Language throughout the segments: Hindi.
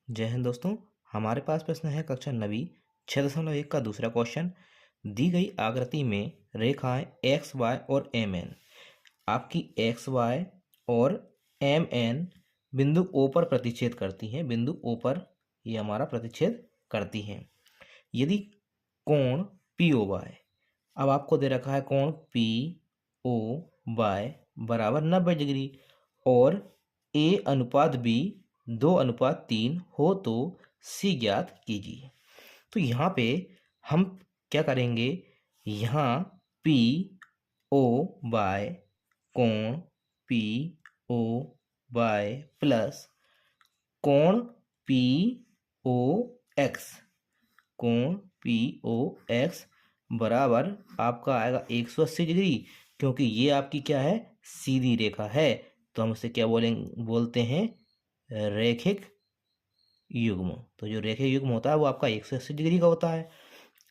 जय हिंद दोस्तों। हमारे पास प्रश्न है कक्षा 9वीं 6.1 का दूसरा क्वेश्चन। दी गई आकृति में रेखाएं एक्स वाई और एम एन आपकी एक्स वाई और एम एन बिंदु ओ पर प्रतिच्छेद करती हैं। बिंदु ओ पर ये हमारा प्रतिच्छेद करती हैं। यदि कोण पी ओ वाई, अब आपको दे रखा है कोण पी ओ वाई बराबर 90 डिग्री और ए अनुपात बी 2:3 हो तो सी ज्ञात कीजिए। तो यहाँ पे हम क्या करेंगे, यहाँ पी ओ बाय कोण पी ओ बाय प्लस कोण पी ओ एक्स, कोण पी ओ एक्स बराबर आपका आएगा 180 डिग्री, क्योंकि ये आपकी क्या है, सीधी रेखा है। तो हम उसे क्या बोलते हैं, रैखिक युग्म। तो जो रैखिक युग्म होता है वो आपका 180 डिग्री का होता है।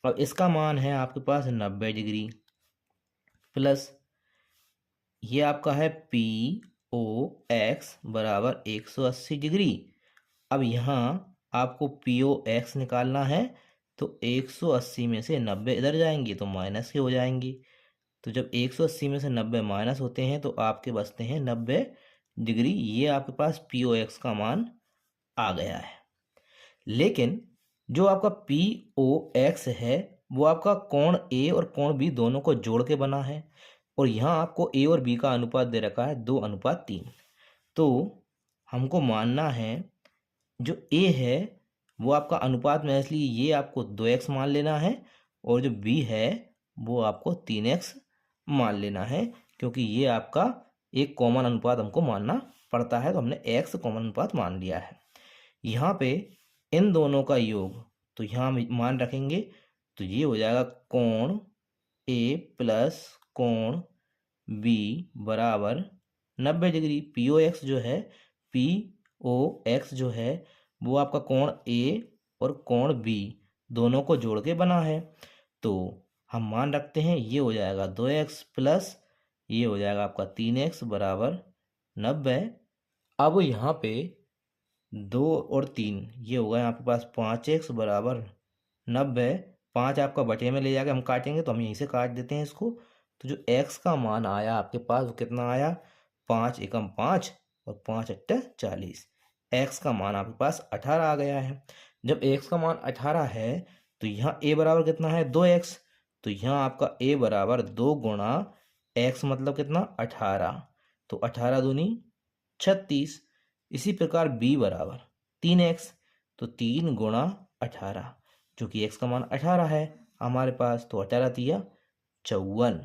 और इसका मान है आपके पास 90 डिग्री प्लस ये आपका है पी ओ एक्स बराबर 180 डिग्री। अब यहाँ आपको पी ओ एक्स निकालना है, तो 180 में से 90 इधर जाएंगे तो माइनस के हो जाएंगे। तो जब 180 में से 90 माइनस होते हैं तो आपके बचते हैं 90 डिग्री। ये आपके पास पी ओ एक्स का मान आ गया है। लेकिन जो आपका पी ओ एक्स है वो आपका कोण ए और कोण बी दोनों को जोड़ के बना है, और यहाँ आपको ए और बी का अनुपात दे रखा है 2:3। तो हमको मानना है जो ए है वो आपका अनुपात में, इसलिए ये आपको 2x मान लेना है, और जो बी है वो आपको 3x मान लेना है, क्योंकि ये आपका एक कॉमन अनुपात हमको मानना पड़ता है। तो हमने x कॉमन अनुपात मान लिया है। यहाँ पे इन दोनों का योग, तो यहाँ हम मान रखेंगे, तो ये हो जाएगा कोण ए प्लस कोण बी बराबर 90 डिग्री। पी ओ एक्स जो है, पी ओ एक्स जो है वो आपका कोण ए और कोण बी दोनों को जोड़ के बना है। तो हम मान रखते हैं ये हो जाएगा 2x प्लस ये हो जाएगा आपका 3x बराबर 90। अब यहाँ पे 2 और 3 ये होगा यहाँ पे पास 5x बराबर 90। 5 आपका बटे में ले जाके हम काटेंगे, तो हम यहीं से काट देते हैं इसको। तो जो x का मान आया आपके पास वो कितना आया, 5 एकम 5 और 5 अट्ठे 40। x का मान आपके पास 18 आ गया है। जब x का मान 18 है तो यहाँ a बराबर कितना है, 2x। तो यहाँ आपका a बराबर 2 गुणा x मतलब कितना, 18। तो 18 दूनी 36। इसी प्रकार b बराबर 3x, तो 3 गुणा 18, जो कि x का मान 18 है हमारे पास। तो 18 तिया 54।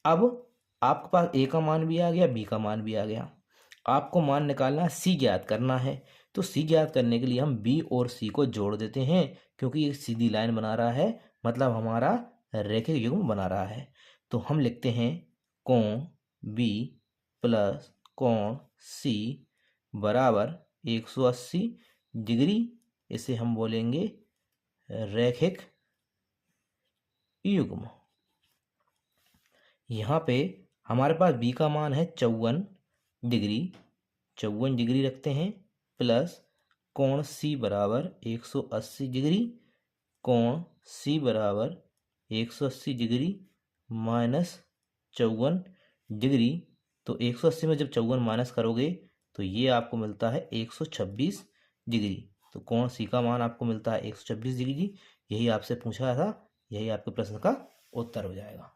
अब आपके पास a का मान भी आ गया, b का मान भी आ गया। आपको मान निकालना है, c ज्ञात करना है। तो c ज्ञात करने के लिए हम b और c को जोड़ देते हैं, क्योंकि ये सीधी लाइन बना रहा है, मतलब हमारा रैखिक युग्म बना रहा है। तो हम लिखते हैं कोण b प्लस कोण c बराबर 180 डिग्री। इसे हम बोलेंगे रैखिक युग्म। यहाँ पे हमारे पास b का मान है 54 डिग्री, 54 डिग्री रखते हैं, प्लस कोण c बराबर 180 डिग्री, कोण c बराबर 180 डिग्री माइनस 54 डिग्री। तो 180 में जब 54 माइनस करोगे तो ये आपको मिलता है 126 डिग्री। तो कोण सी का मान आपको मिलता है 126 डिग्री। यही आपसे पूछा था, यही आपके प्रश्न का उत्तर हो जाएगा।